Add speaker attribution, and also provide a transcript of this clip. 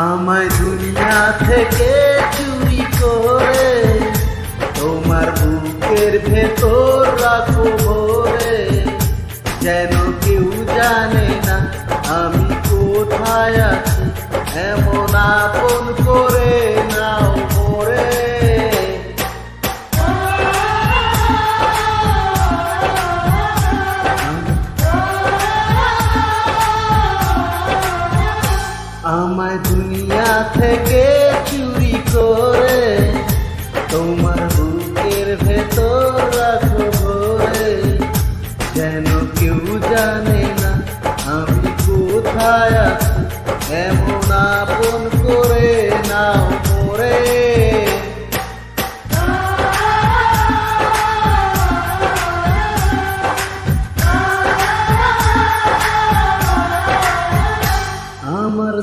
Speaker 1: আমায় দুনিয়া থেকে চুরি করে তোমার বুকের ভেতর রাখো ভরে, যেন কেউ জানে না আমি কোথায় আছি, এমন আপন করে নাও মোরে। আমায় দুনিয়া থেকে চুরি করে তোমার